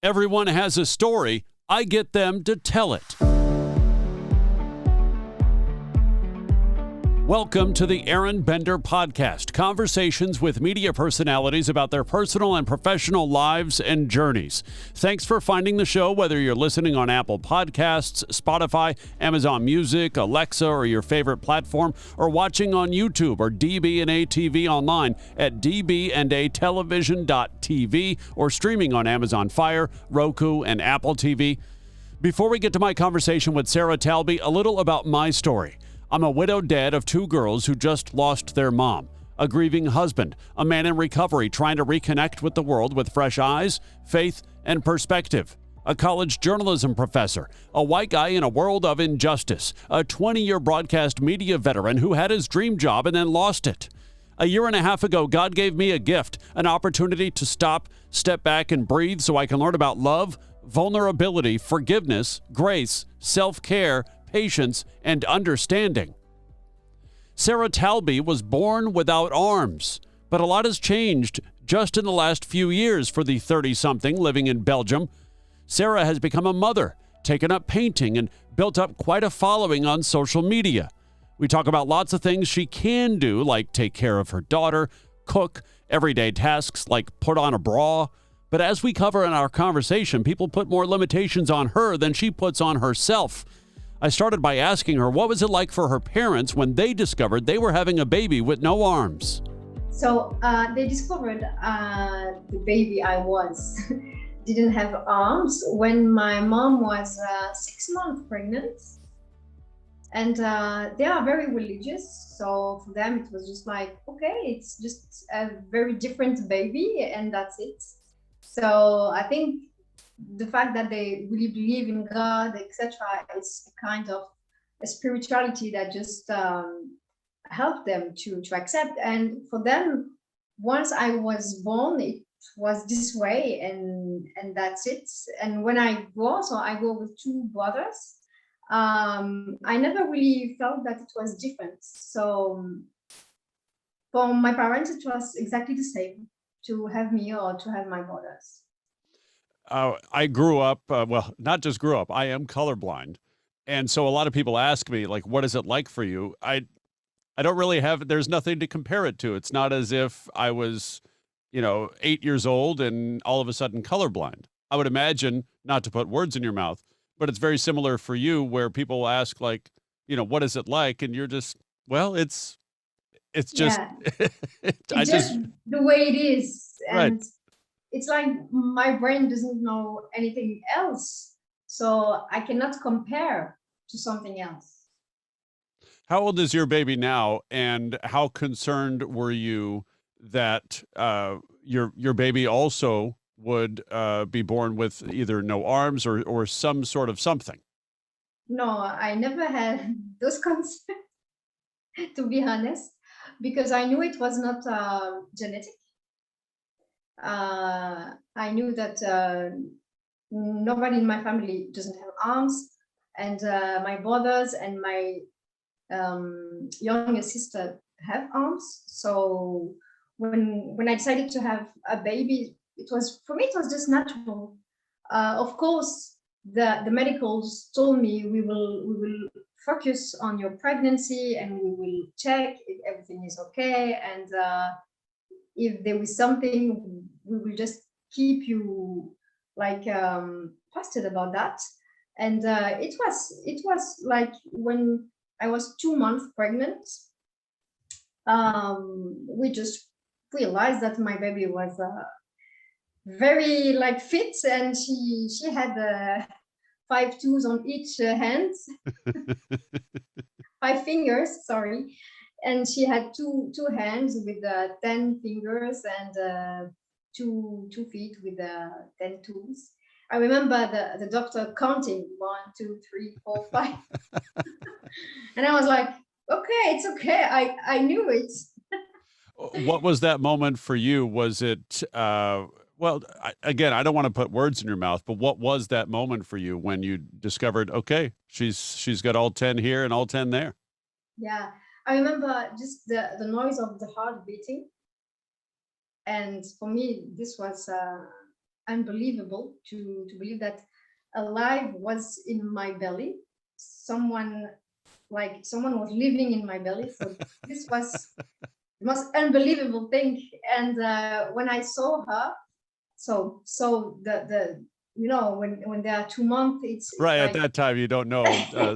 Everyone has a story. I get them to tell it. Welcome to the Aron Bender Podcast, conversations with media personalities about their personal and professional lives and journeys. Thanks for finding the show, whether you're listening on Apple Podcasts, Spotify, Amazon Music, Alexa, or your favorite platform, or watching on YouTube or DB&A TV online at dbandatelevision.tv or streaming on Amazon Fire, Roku, and Apple TV. Before we get to my conversation with Sarah Talbi, a little about my story. I'm a widowed dad of two girls who just lost their mom, a grieving husband, a man in recovery trying to reconnect with the world with fresh eyes, faith, and perspective, a college journalism professor, a white guy in a world of injustice, a 20-year broadcast media veteran who had his dream job and then lost it. A year and a half ago, God gave me a gift, an opportunity to stop, step back, and breathe so I can learn about love, vulnerability, forgiveness, grace, self-care, patience, and understanding. Sarah Talbi was born without arms, but a lot has changed just in the last few years for the 30-something living in Belgium. Sarah has become a mother, taken up painting, and built up quite a following on social media. We talk about lots of things she can do, like take care of her daughter, cook, everyday tasks like put on a bra. But as we cover in our conversation, people put more limitations on her than she puts on herself. I started by asking her what was it like for her parents when they discovered they were having a baby with no arms. So they discovered the baby I was didn't have arms when my mom was 6 months pregnant. And they are very religious. So for them, it was just like, okay, it's just a very different baby and that's it. So I think the fact that they really believe in God, etc., is a kind of a spirituality that just helped them to accept. And for them, once I was born, it was this way, and that's it. And when I go, so I go with two brothers. I never really felt that it was different. So for my parents, it was exactly the same to have me or to have my brothers. I grew up, well, not just grew up, I am colorblind. And so a lot of people ask me, like, what is it like for you? I don't really have, there's nothing to compare it to. It's not as if I was, 8 years old and all of a sudden colorblind. I would imagine, not to put words in your mouth, but it's very similar for you where people ask, like, what is it like? And you're just, well, it's just, Yeah, I it's just, just the way it is. right. And it's like my brain doesn't know anything else. So I cannot compare to something else. How old is your baby now, and how concerned were you that your baby also would be born with either no arms or some sort of something? No, I never had those concerns, to be honest, because I knew it was not genetic. I knew that nobody in my family doesn't have arms, and my brothers and my younger sister have arms. So when I decided to have a baby, it was, for me, it was just natural. Of course, the medicals told me we will focus on your pregnancy and we will check if everything is okay, and if there was something, we will just keep you like posted about that. And it was like when I was 2 months pregnant, we just realized that my baby was very like fit, and she had 5 toes on each hand, 5 fingers, sorry, and she had two hands with 10 fingers and two feet with 10 toes. I remember the doctor counting 1, 2, 3, 4, 5, and I was like, okay, it's okay. I knew it. What was that moment for you? Was it well, again, I don't want to put words in your mouth, but what was that moment for you when you discovered, okay, she's got all 10 here and all 10 there? Yeah, I remember just the noise of the heart beating, and for me, this was unbelievable to believe that a life was in my belly. Someone someone was living in my belly. So this was the most unbelievable thing. And when I saw her, so the when they are 2 months, it's Right. At like that time, you don't know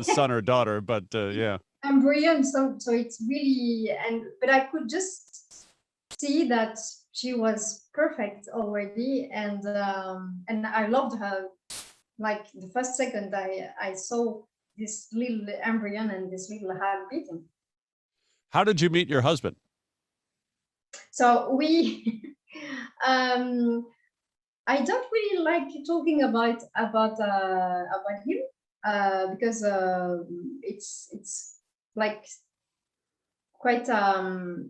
son or daughter, but yeah. embryo. So it's really, and but I could just see that she was perfect already, and I loved her. Like the first second I saw this little embryo and this little heart beating. How did you meet your husband? So we um I don't really like talking about him because it's like quite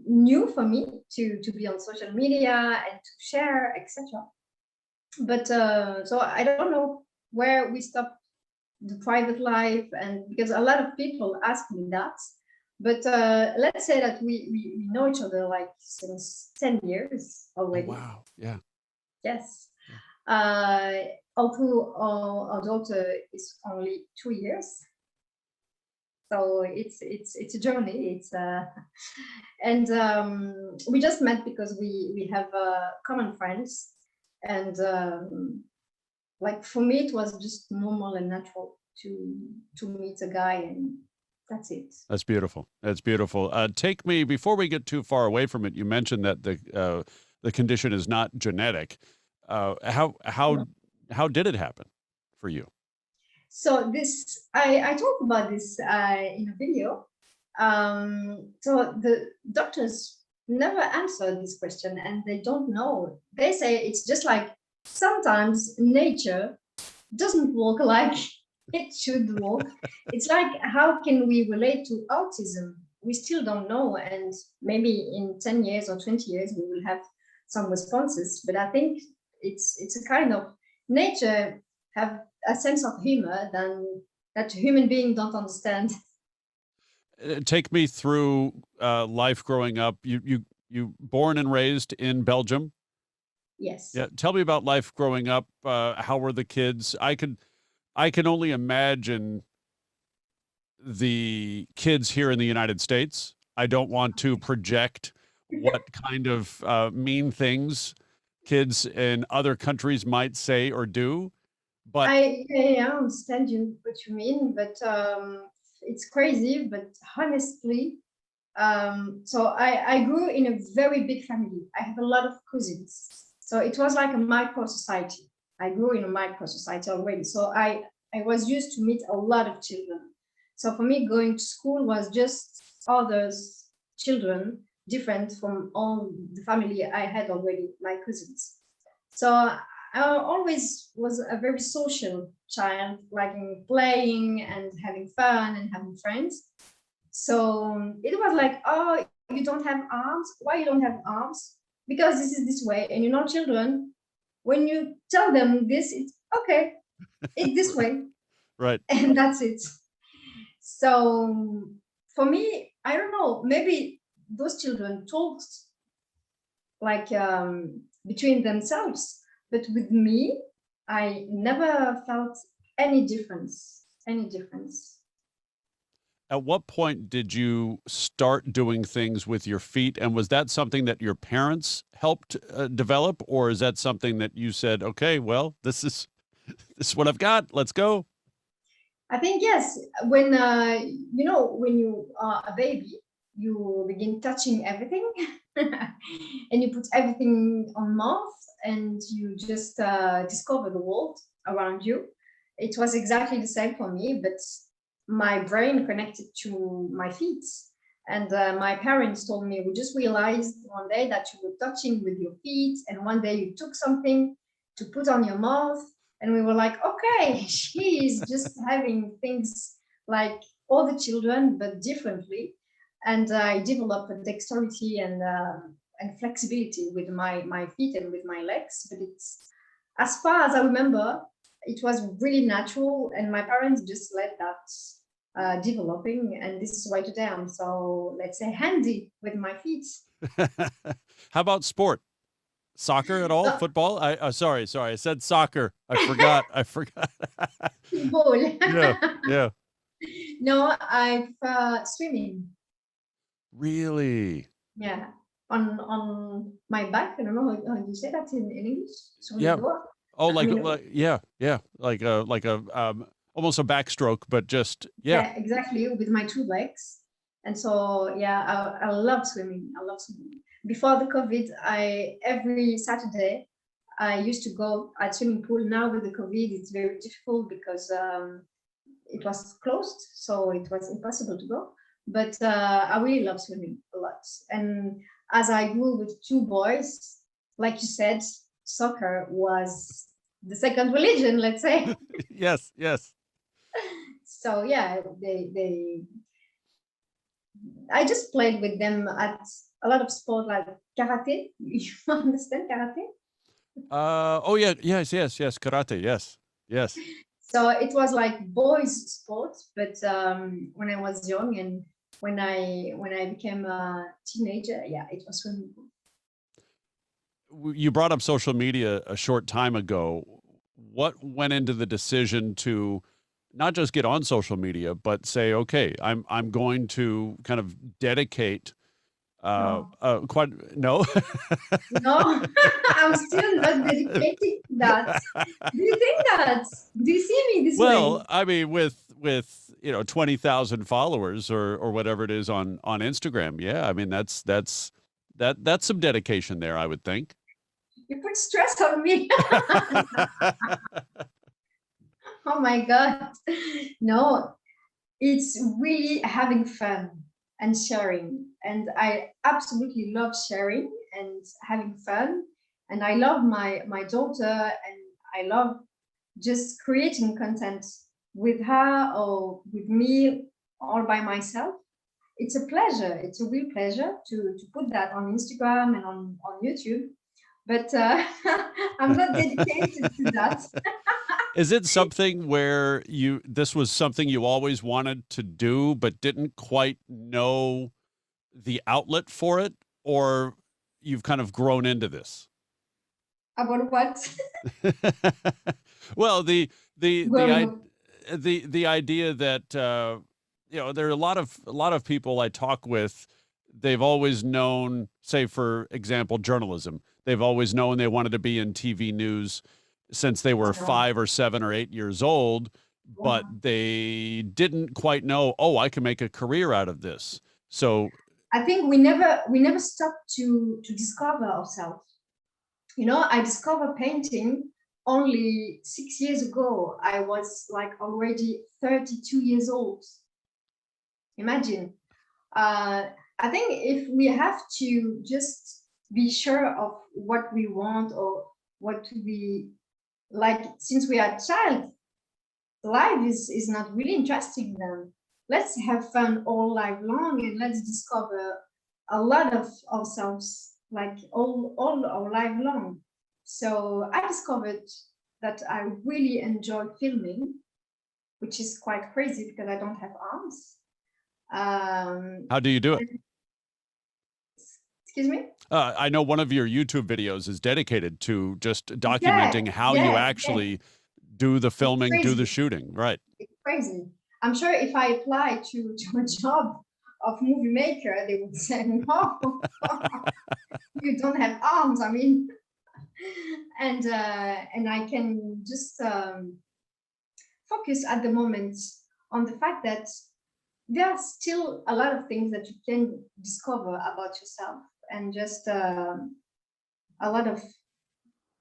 new for me to be on social media and to share, etc. But so I don't know where we stop the private life, and because a lot of people ask me that. But let's say that we know each other like since 10 years Oh, already. wow. Yeah. Yes. Uh, Although our daughter is only 2 years, so it's a journey. It's and we just met because we have common friends, and like for me it was just normal and natural to meet a guy, and that's it. That's beautiful. That's beautiful. Take me before we get too far away from it. You mentioned that the condition is not genetic. How did it happen for you? So this I talked about this in a video. So the doctors never answer this question, and they don't know. They say it's just like sometimes nature doesn't work like it should work. It's like, how can we relate to autism? We still don't know, and maybe in 10 years or 20 years we will have some responses. But I think it's a kind of nature have a sense of humor than that human beings don't understand. Take me through life growing up. You born and raised in Belgium. Yes. Yeah. Tell me about life growing up. How were the kids? I can only imagine the kids here in the United States. I don't want to project what kind of mean things kids in other countries might say or do, but I understand you what you mean, but it's crazy. But honestly, so I grew in a very big family. I have a lot of cousins, so it was like a micro society. I grew in a micro society already, so I was used to meet a lot of children. So for me, going to school was just others children different from all the family I had already, my cousins. So I always was a very social child, liking playing and having fun and having friends. So it was like, oh, you don't have arms? Why you don't have arms? Because this is this way. And children, when you tell them this, it's okay, it's this way. right. And that's it. So for me, I don't know, maybe those children talked like between themselves, but with me, I never felt any difference. Any difference. At what point did you start doing things with your feet? And was that something that your parents helped develop, or is that something that you said, "Okay, well, this is what I've got. Let's go." I think yes. When when you are a baby, you begin touching everything, and you put everything on mouth, and you just discover the world around you. It was exactly the same for me, but my brain connected to my feet. And my parents told me, we just realized one day that you were touching with your feet, and one day you took something to put on your mouth, and we were like, okay, she's just having things like all the children, but differently. And I developed a dexterity and flexibility with my feet and with my legs. But it's, as far as I remember, it was really natural, and my parents just let that developing, and this is why today I'm so, let's say, handy with my feet. How about sport? Soccer at all? No, Football? Sorry, I said soccer. I forgot. I forgot. football. Yeah, yeah. No, I prefer swimming. Really? Yeah, on my back. I don't know how you say that in English. Sur le Yeah. dos. Oh, I mean, yeah, yeah. Like a almost a backstroke, but just yeah. yeah, exactly, with my two legs. And so, yeah, I love swimming. I love swimming. Before the COVID, I every Saturday I used to go at swimming pool. Now with the COVID, it's very difficult because it was closed, so it was impossible to go. But I really love swimming a lot. And as I grew with two boys, like you said, soccer was the second religion, let's say. Yes, yes. So yeah, I just played with them at a lot of sport like karate. You understand karate? Oh yeah, yes, karate, yes. Yes. So it was like boys sport, but when I was young and when I became a teenager, yeah, it was swimming pool. You brought up social media a short time ago. What went into the decision to not just get on social media, but say, okay, I'm going to kind of dedicate No, quite no. no, I'm still not dedicated to that. Do you think that? Do you see me this Well, way? I mean, with 20,000 followers or whatever it is on Instagram, yeah, I mean that's some dedication there, I would think. You put stress on me. Oh my God. No, it's really having fun and sharing. And I absolutely love sharing and having fun. And I love my daughter, and I love just creating content with her or with me all by myself. It's a pleasure. It's a real pleasure to put that on Instagram and on YouTube. But I'm not dedicated to that. Is it something where this was something you always wanted to do but didn't quite know the outlet for it, or you've kind of grown into this? About what? Well, Growing up. the idea that there are a lot of people I talk with. They've always known, say for example, journalism. They've always known they wanted to be in TV news since they were So, 5 or 7 or 8 years old, but yeah. they didn't quite know. Oh, I can make a career out of this. So I think we never stop to discover ourselves. You know, I discovered painting only 6 years ago. I was like already 32 years old. Imagine. Uh, I think if we have to just be sure of what we want or what we like since we are child, life is not really interesting then. Let's have fun all life long and let's discover a lot of ourselves like all our life long. So I discovered that I really enjoy filming, which is quite crazy because I don't have arms. how do you do it? And, excuse me? I know one of your YouTube videos is dedicated to just Yeah, documenting how you yeah, yeah. actually do the It's filming, do the crazy. shooting, right? It's crazy. I'm sure if I apply to a job of movie maker, they would say, no, you don't have arms. I mean, and I can just focus at the moment on the fact that there are still a lot of things that you can discover about yourself and just a lot of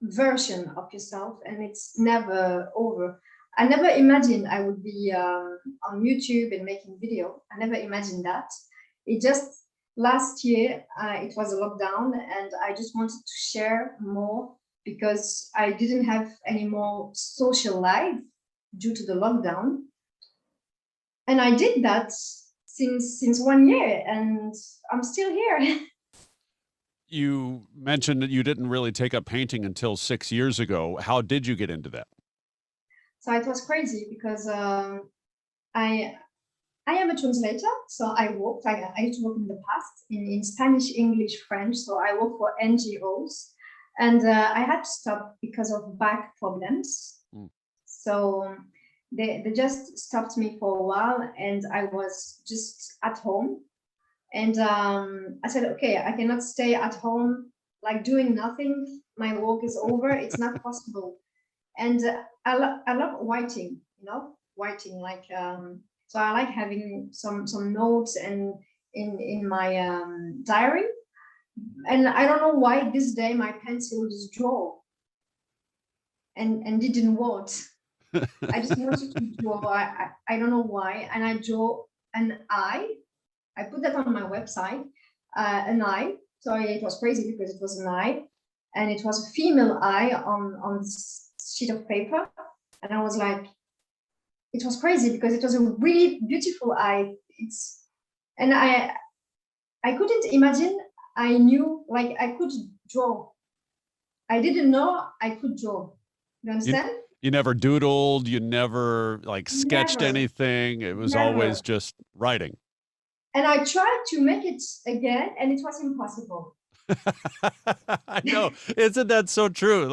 version of yourself, and it's never over. I never imagined I would be on YouTube and making video. I never imagined that. It just last year it was a lockdown, and I just wanted to share more because I didn't have any more social life due to the lockdown, and I did that since 1 year, and I'm still here. You mentioned that you didn't really take up painting until 6 years ago. How did you get into that? So it was crazy because I I am a translator, so I used to work in the past in Spanish, English, French. So I work for NGOs, And I had to stop because of back problems. So they just stopped me for a while, and I was just at home. And I said, okay, I cannot stay at home like doing nothing. My work is over. It's not possible. And I love writing, writing like so I like having some notes and in my diary. And I don't know why this day my pencil just draw and didn't work. I just wanted to draw. I don't know why, and I draw an eye. I put that on my website, an eye. Sorry, it was crazy because it was an eye, and it was a female eye on this sheet of paper, and I was like, it was crazy because it was a really beautiful eye. And I couldn't imagine. I knew like I could draw. I didn't know I could draw. You understand? You never doodled, you never like sketched anything. It was always just writing. And I tried to make it again, and it was impossible. I know. Isn't that so true?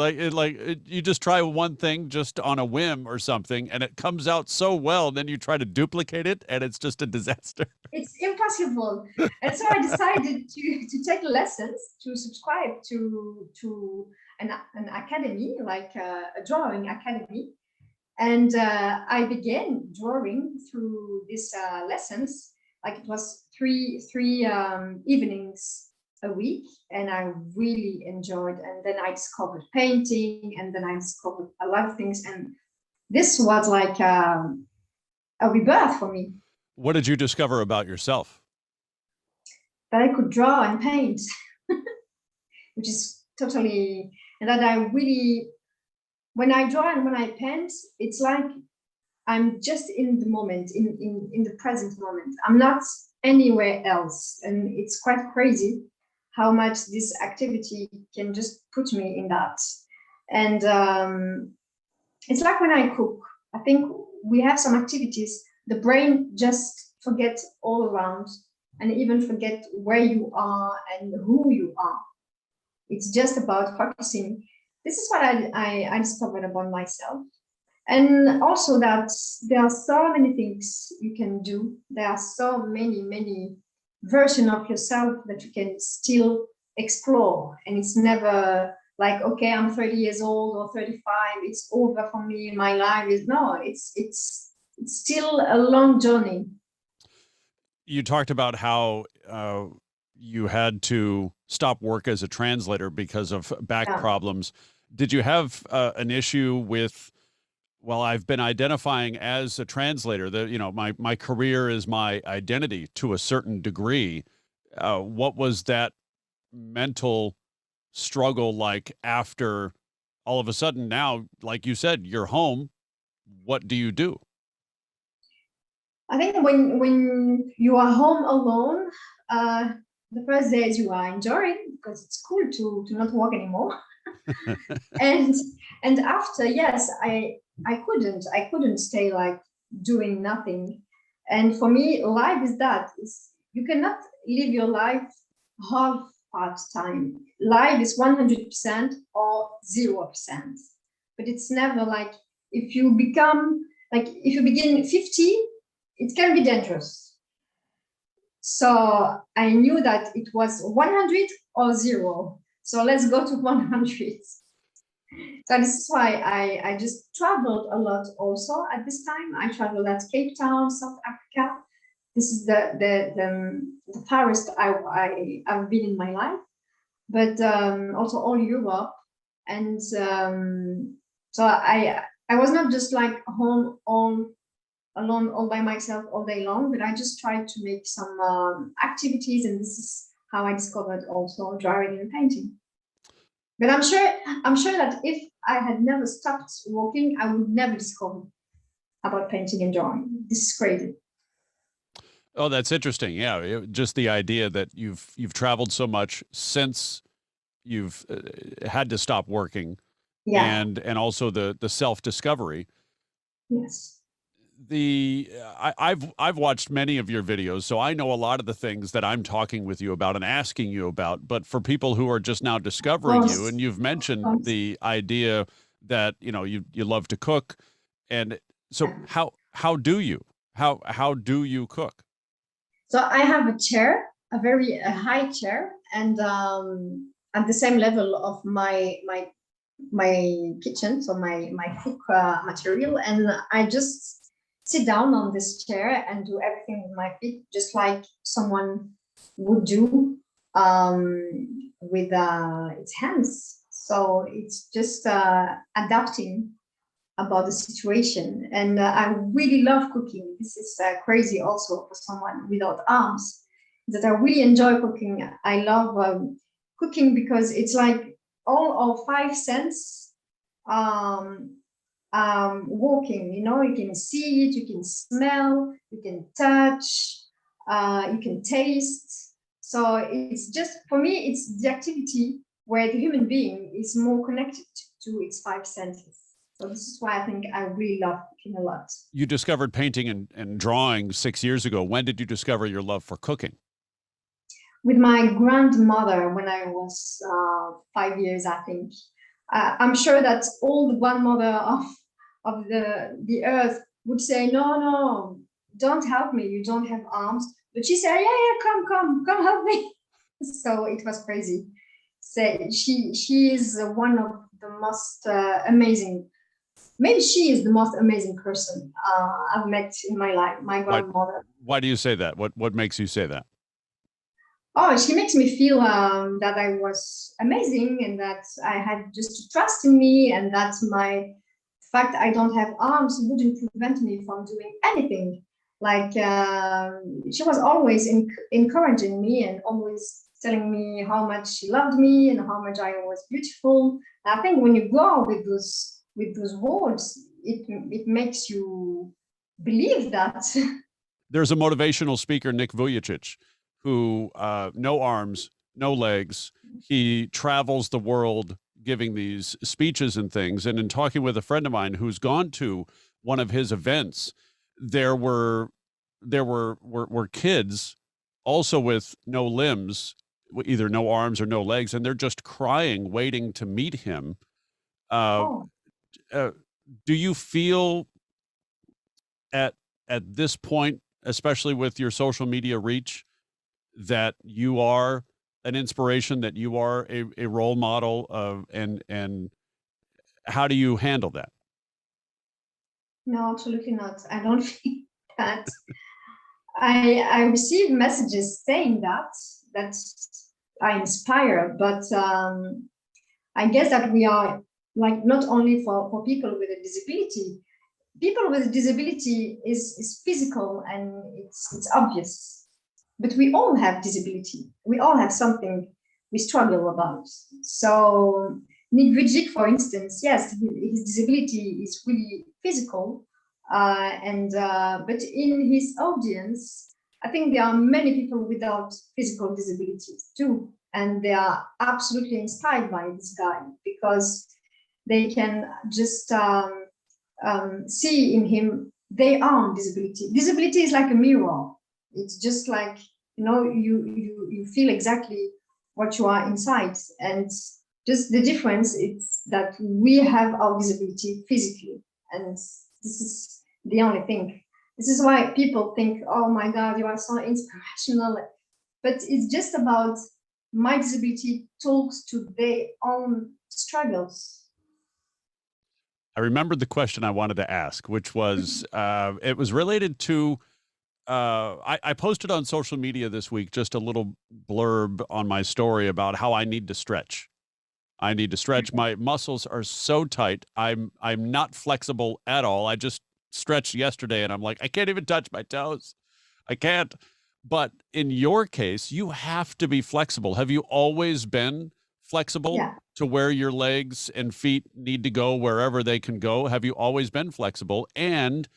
You just try one thing just on a whim or something, and it comes out so well. Then you try to duplicate it, and it's just a disaster. It's impossible. And so I decided to take lessons, to subscribe to an academy, like a drawing academy. And I began drawing through these lessons. Like it was three evenings a week, and I really enjoyed. And then I discovered painting, and then I discovered a lot of things. And this was like a rebirth for me. What did you discover about yourself? That I could draw and paint, which is totally, and that I really, when I draw and when I paint, it's like I'm just in the moment, in the present moment. I'm not anywhere else. And it's quite crazy how much this activity can just put me in that. And it's like when I cook. I think we have some activities, the brain just forgets all around and even forget where you are and who you are. It's just about focusing. This is what I discovered about myself. And also that there are so many things you can do. There are so many versions of yourself that you can still explore. And it's never like, okay, I'm 30 years old or 35, it's over for me, my life is, no, it's still a long journey. You talked about how you had to stop work as a translator because of back problems. Did you have an issue with, well, I've been identifying as a translator, my career is my identity to a certain degree. What was that mental struggle like after all of a sudden now, like you said, you're home? What do you do? I think when you are home alone, the first days you are enjoying because it's cool to not work anymore. and after, yes, I couldn't stay like doing nothing. And for me, life is that. You cannot live your life half part time. Life is 100% or 0%. But it's never like if you begin 50, it can be dangerous. So I knew that it was 100 or 0. So let's go to 100. So this is why I just traveled a lot also at this time. I traveled at Cape Town, South Africa. This is the farthest I've been in my life, but also all Europe. And so I was not just like home alone all by myself all day long, but I just tried to make some activities, and this is how I discovered also drawing and painting. But I'm sure that if I had never stopped working, I would never discover about painting and drawing. This is crazy. Oh, that's interesting. Yeah, just the idea that you've traveled so much since you've had to stop working, and also the self-discovery. Yes. I've watched many of your videos, so I know a lot of the things that I'm talking with you about and asking you about. But for people who are just now Of discovering you, course, and you've of mentioned course. the idea that you love to cook, and so Yeah. how do you cook? So I have a chair, a high chair, and at the same level of my kitchen, so my cook material, and I just sit down on this chair and do everything with my feet, just like someone would do with its hands. So it's just adapting about the situation, and I really love cooking. This is crazy also for someone without arms, that I really enjoy cooking. I love cooking because it's like all our five sense um, working. You can see it, you can smell, you can touch, you can taste. So it's just, for me, it's the activity where the human being is more connected to its five senses. So this is why I think I really love cooking a lot. You discovered painting and drawing 6 years ago. When did you discover your love for cooking? With my grandmother when I was 5 years, I think. I'm sure that all the grandmother of the earth would say, no, no, don't help me. You don't have arms. But she said, yeah, yeah, come help me. So it was crazy. So she is one of the most amazing. Maybe she is the most amazing person I've met in my life. My Why grandmother. why do you say that? What makes you say that? Oh, she makes me feel that I was amazing and that I had just to trust in me, and that my fact I don't have arms wouldn't prevent me from doing anything. Like she was always encouraging me and always telling me how much she loved me and how much I was beautiful. I think when you go with those words, it makes you believe that. There's a motivational speaker, Nick Vujicic, who no arms, no legs. He travels the world giving these speeches and things. And in talking with a friend of mine who's gone to one of his events, there were kids also with no limbs, either no arms or no legs, and they're just crying, waiting to meet him. Uh, Oh. uh, do you feel at this point, especially with your social media reach, that you are an inspiration, that you are a role model of, and how do you handle that? No, absolutely not. I don't feel that. I receive messages saying that I inspire, but I guess that we are, like, not only for people with a disability. People with a disability is physical and it's obvious, but we all have disability. We all have something we struggle about. So Nick Vujicic, for instance, yes, his disability is really physical, and but in his audience, I think there are many people without physical disabilities too, and they are absolutely inspired by this guy because they can just see in him their own disability. Disability is like a mirror. It's just like, you feel exactly what you are inside, and just the difference is that we have our disability physically, and this is the only thing. This is why people think, oh my God, you are so inspirational. But it's just about my disability talks to their own struggles. I remembered the question I wanted to ask, which was it was related to I posted on social media this week just a little blurb on my story about how I need to stretch. I need to stretch. My muscles are so tight. I'm not flexible at all. I just stretched yesterday and I'm like, I can't even touch my toes. I can't. But in your case, you have to be flexible. Have you always been flexible Yeah. to where your legs and feet need to go wherever they can go? Have you always been flexible? And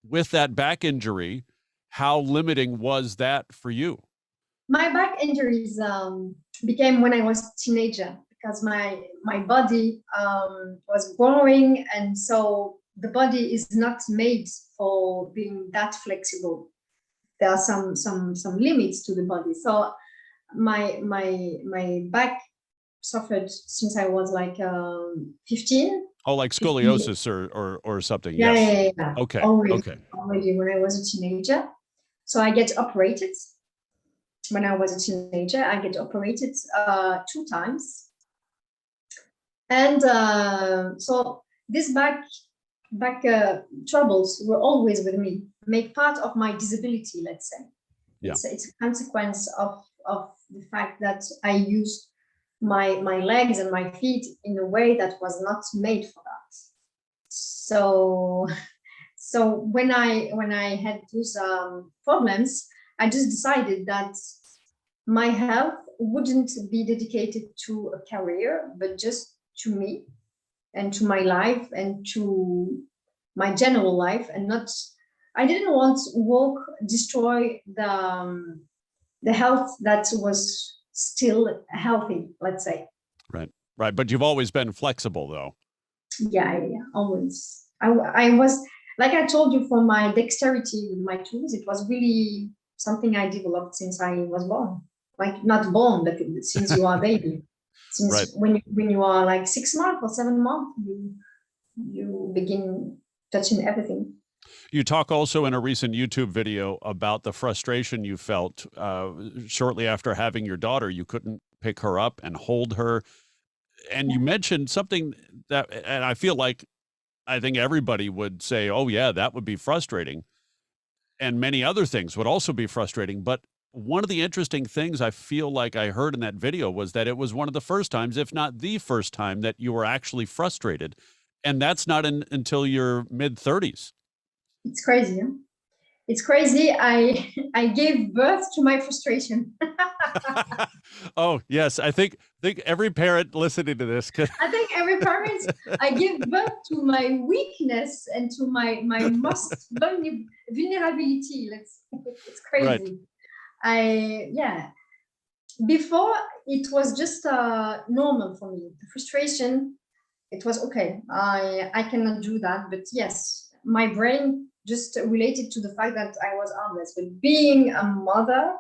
with that back injury, how limiting was that for you? My back injuries became when I was a teenager because my body was growing, and so the body is not made for being that flexible. There are some limits to the body. So my back suffered since I was like 15. Oh, like 15 scoliosis or something. yeah, Yes. yeah, yeah. Okay. Already, Okay. already when I was a teenager. So I get operated. When I was a teenager, I get operated 2 times. And so this back troubles were always with me, make part of my disability, let's say. Yeah. It's a consequence of the fact that I used my legs and my feet in a way that was not made for that. So when I had those problems, I just decided that my health wouldn't be dedicated to a career, but just to me and to my life and to my general life, and not. I didn't want work destroy the health that was still healthy, let's say. Right. Right. But you've always been flexible, though. Yeah, always. I was, like I told you, for my dexterity with my tools, it was really something I developed since I was born. Like, not born, but since you are a baby. Since right. when you are like 6 months or 7 months, you begin touching everything. You talk also in a recent YouTube video about the frustration you felt shortly after having your daughter. You couldn't pick her up and hold her. And you mentioned something that, and I feel like I think everybody would say, oh, yeah, that would be frustrating. And many other things would also be frustrating. But one of the interesting things I feel like I heard in that video was that it was one of the first times, if not the first time, that you were actually frustrated. And that's not until your mid-30s. It's crazy, huh? It's crazy. I gave birth to my frustration. Oh, yes. I think every parent listening to this could. I think every parent, I give birth to my weakness and to my most vulnerability. It's crazy. Right. Before, it was just normal for me. The frustration, it was okay. I cannot do that. But yes, my brain just related to the fact that I was armless. But being a mother,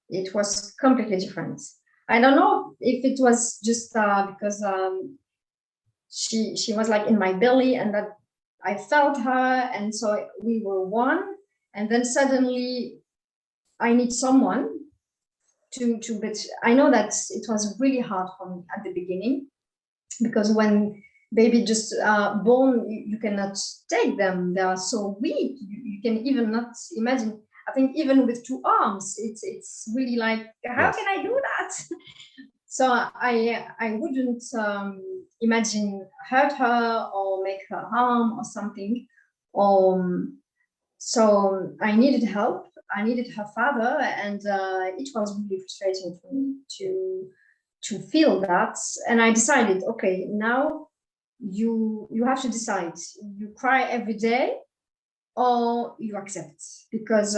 it was completely different. I don't know if it was just because she was like in my belly, and that I felt her, and so we were one. And then suddenly, I need someone to. But I know that it was really hard for me at the beginning, because when baby just born, you cannot take them. They are so weak. You can even not imagine. I think even with 2 arms, it's really like, how can I do that? So I wouldn't imagine hurt her or make her harm or something. So I needed help. I needed her father, and it was really frustrating for me to feel that. And I decided, okay, now you have to decide. You cry every day, or you accept, because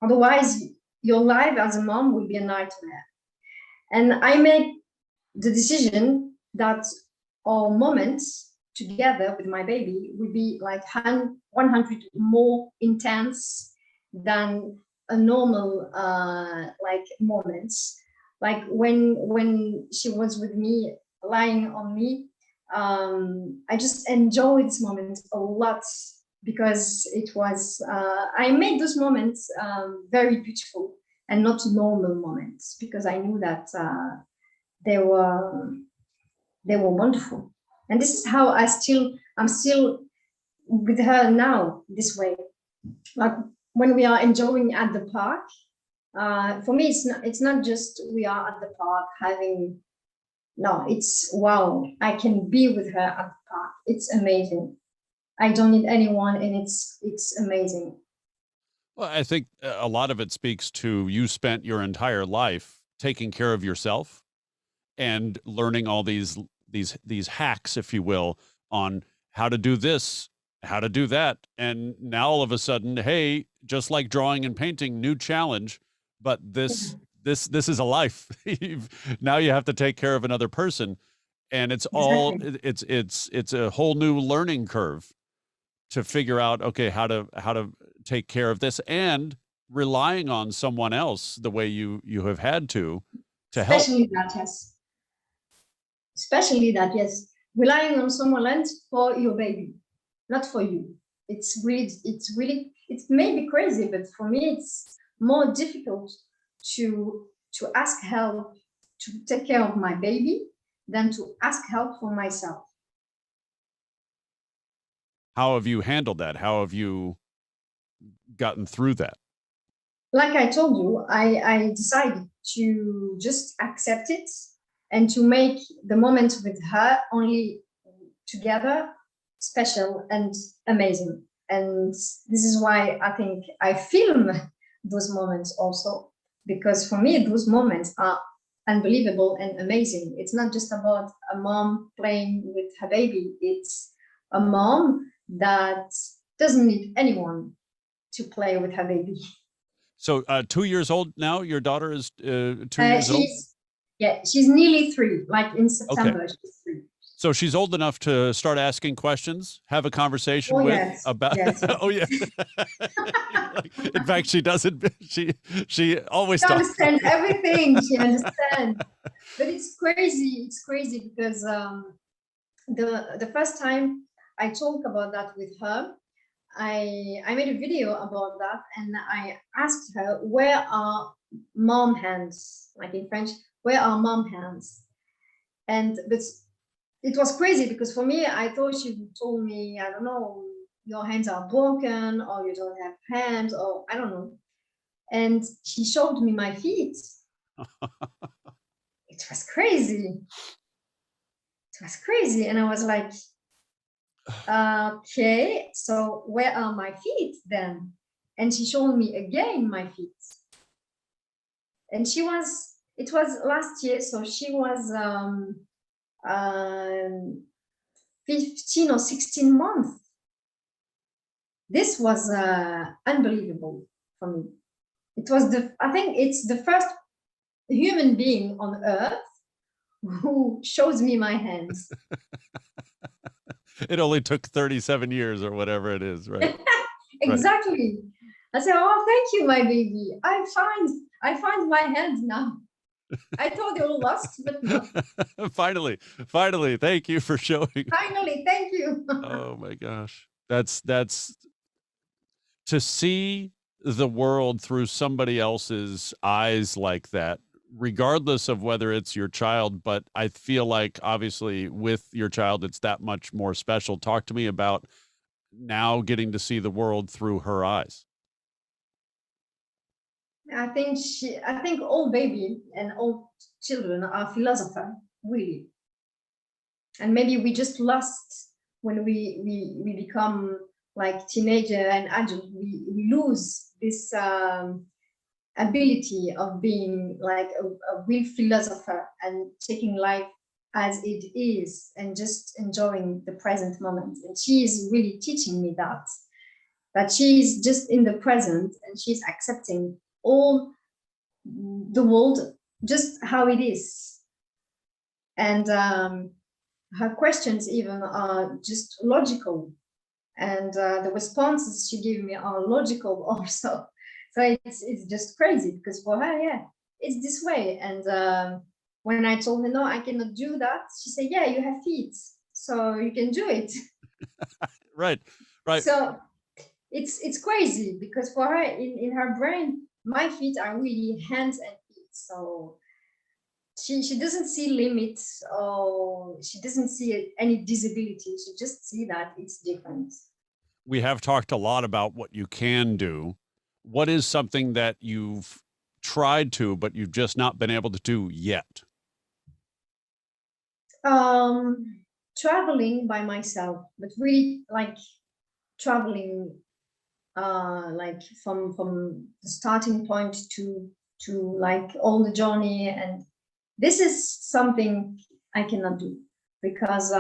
otherwise your life as a mom will be a nightmare. And I made the decision that our moments together with my baby will be like 100 more intense than a normal like moments. Like when she was with me, lying on me, I just enjoyed this moment a lot, because it was I made those moments very beautiful and not normal moments, because I knew that they were wonderful. And this is how I'm still with her now, this way. Like when we are enjoying at the park, for me it's not just we are at the park having. No, it's wow, I can be with her at the park. It's amazing. I don't need anyone, and it's amazing. Well, I think a lot of it speaks to you spent your entire life taking care of yourself and learning all these hacks, if you will, on how to do this, how to do that. And now all of a sudden, hey, just like drawing and painting, new challenge, but this is a life. Now you have to take care of another person. and it's all Exactly. it's a whole new learning curve to figure out, okay, how to take care of this, and relying on someone else the way you have had to help. Especially that, yes. Especially that, yes. Relying on someone else for your baby, not for you. It may be crazy, but for me, it's more difficult to ask help to take care of my baby than to ask help for myself. How have you handled that? How have you gotten through that? Like I told you, I decided to just accept it and to make the moment with her only together special and amazing. And this is why I think I film those moments also, because for me, those moments are unbelievable and amazing. It's not just about a mom playing with her baby, it's a mom that doesn't need anyone to play with her baby. So, 2 years old now? Your daughter is, 2 years old? She's nearly 3. Like in Okay. September, she's 3. So she's old enough to start asking questions, have a conversation Oh with yes, about yes, yes. oh, yeah. In fact, she doesn't she always She talks. understands everything. She understands. But it's crazy. It's crazy because the first time I talk about that with her, I made a video about that, and I asked her, where are mom hands? Like in French, where are mom hands? And but it was crazy because for me, I thought she told me, I don't know, your hands are broken or you don't have hands or I don't know. And she showed me my feet. It was crazy. It was crazy. And I was like, okay, so where are my feet then? And she showed me again my feet. And it was last year, so she was 15 or 16 months. This was unbelievable for me. I think it's the first human being on earth who shows me my hands. It only took 37 years or whatever it is, right? Exactly. I said, oh, thank you, my baby. I find my hands now. I thought they were lost, but no. Finally, thank you for showing. Finally, thank you. Oh my gosh. That's to see the world through somebody else's eyes like that, regardless of whether it's your child, but I feel like obviously with your child, it's that much more special. Talk to me about now getting to see the world through her eyes. I think all baby and all children are philosopher, really. And maybe we just lost when we become like teenager and adult, we lose this ability of being like a real philosopher and taking life as it is and just enjoying the present moment. And she is really teaching me that she is just in the present and she's accepting all the world just how it is. And her questions even are just logical, and the responses she gave me are logical also. So it's just crazy because for her, yeah, it's this way. And when I told her no, I cannot do that, she said, yeah, you have feet, so you can do it. Right. So it's crazy because for her, in her brain, my feet are really hands and feet. So she doesn't see limits or she doesn't see any disability. She just see that it's different. We have talked a lot about what you can do. What is something that you've tried to, but you've just not been able to do yet? Traveling by myself, but really like traveling like from the starting point to like all the journey. And this is something I cannot do because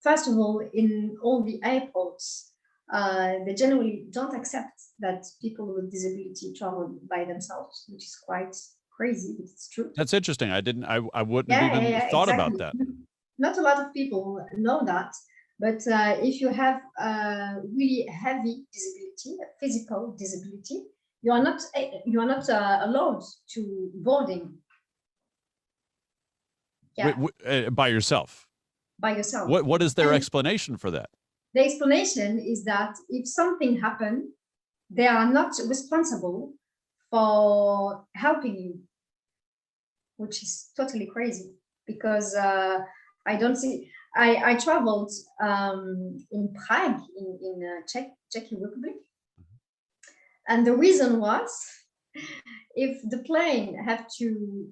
first of all, in all the airports, they generally don't accept that people with disability travel by themselves, which is quite crazy, but it's true. That's interesting. I wouldn't have Yeah, even yeah, thought exactly. about that. Not a lot of people know that, but if you have a really heavy disability, a physical disability, you are not allowed to boarding. Yeah, By yourself. by yourself. What is their explanation for that? The explanation is that if something happened, they are not responsible for helping you, which is totally crazy, because I don't see. I traveled in Prague, in Czech Republic, and the reason was, if the plane had to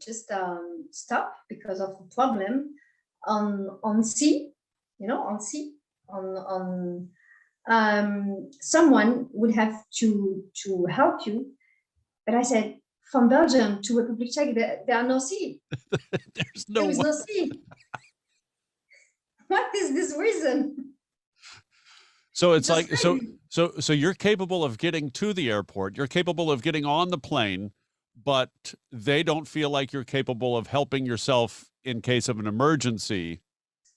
just stop because of a problem on sea, on sea, on someone would have to help you. But I said, from Belgium to Republic Czech, there are no sea. There is no sea. What is this reason? So it's like, so you're capable of getting to the airport, you're capable of getting on the plane, but they don't feel like you're capable of helping yourself in case of an emergency.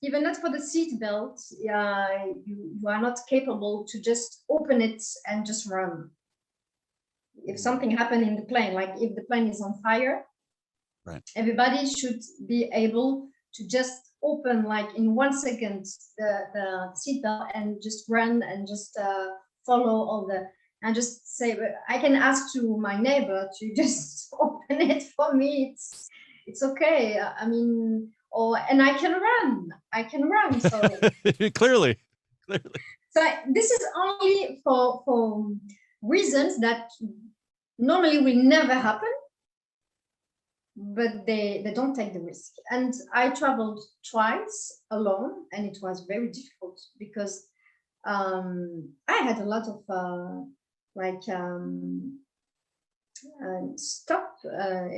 Even not for the seat belt, you are not capable to just open it and just run. If something happened in the plane, like if the plane is on fire, right, everybody should be able to just open, like in 1 second, the seatbelt and just run and just follow all the, and just say, I can ask to my neighbor to just open it for me. It's okay. I mean, and I can run. So clearly. So this is only for reasons that normally will never happen, but they don't take the risk. And I traveled twice alone, and it was very difficult because I had a lot of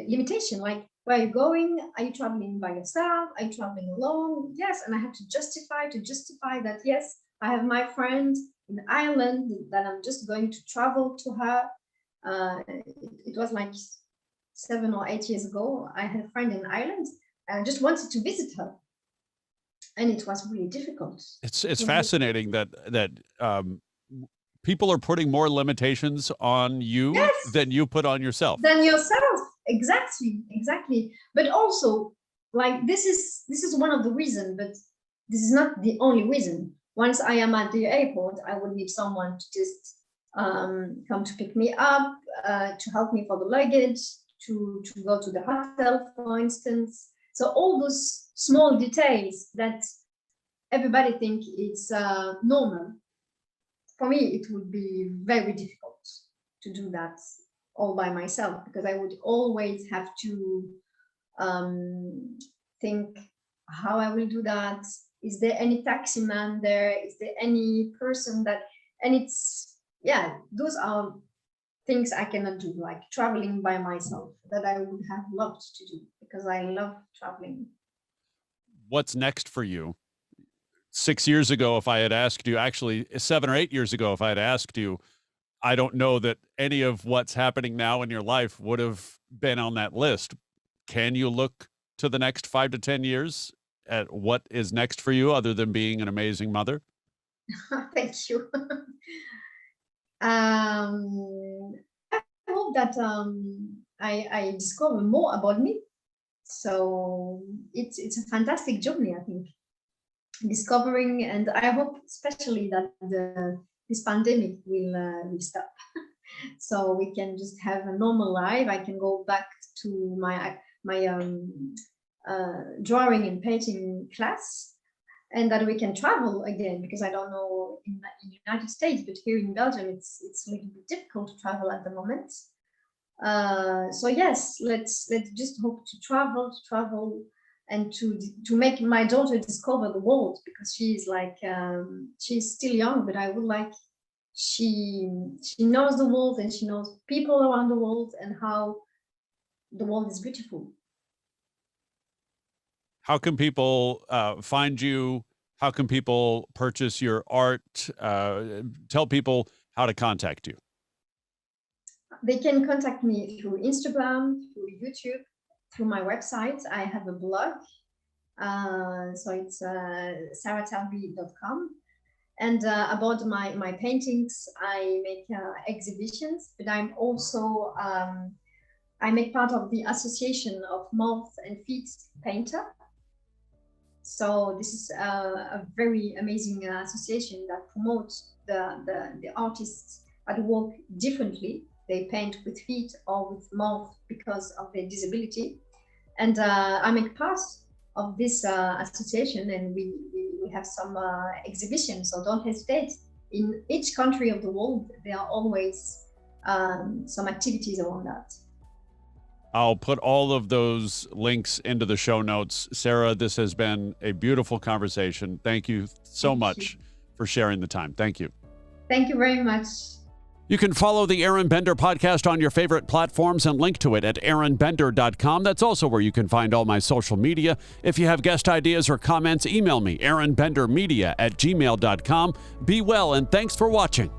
limitation, like, where are you going? Are you traveling by yourself? Are you traveling alone? Yes, and I had to justify that, yes, I have my friend in Ireland that I'm just going to travel to her. It was like 7 or 8 years ago. I had a friend in Ireland, and I just wanted to visit her, and it was really difficult. It's fascinating that people are putting more limitations on you, yes, than you put on yourself. Exactly. But also, like, this is one of the reasons, but this is not the only reason. Once I am at the airport, I would need someone to just come to pick me up, to help me for the luggage, to go to the hotel, for instance. So all those small details that everybody think it's normal, for me, it would be very difficult to do that all by myself, because I would always have to think how I will do that. Is there any taxi man there? Is there any person that, and it's, yeah, those are things I cannot do, like traveling by myself, that I would have loved to do, because I love traveling. What's next for you? 6 years ago, if I had asked you, actually 7 or 8 years ago, if I had asked you, I don't know that any of what's happening now in your life would have been on that list. Can you look to the next 5 to 10 years at what is next for you, other than being an amazing mother? Thank you. I hope that I discover more about me. So it's a fantastic journey, I think, discovering, and I hope especially that this pandemic will stop, so we can just have a normal life. I can go back to my drawing and painting class, and that we can travel again, because I don't know in the United States, but here in Belgium it's a little bit difficult to travel at the moment. So yes, let's just hope to travel and to make my daughter discover the world, because she's like she's still young, but I would like she knows the world, and she knows people around the world, and how the world is beautiful. How can people find you? How can people purchase your art? Tell people how to contact you. They can contact me through Instagram, through YouTube, through my website. I have a blog, So it's sarahtalbi.com. And about my paintings, I make exhibitions, but I'm also I make part of the Association of Mouth and Feet Painter. So this is a very amazing association that promotes the artists that work differently. They paint with feet or with mouth because of their disability. And I make part of this association, and we have some exhibitions, so don't hesitate. In each country of the world, there are always some activities around that. I'll put all of those links into the show notes. Sarah, this has been a beautiful conversation. Thank you so much for sharing the time. Thank you. Thank you very much. You can follow the Aron Bender podcast on your favorite platforms and link to it at aronbender.com. That's also where you can find all my social media. If you have guest ideas or comments, email me, aronbendermedia@gmail.com. Be well, and thanks for watching.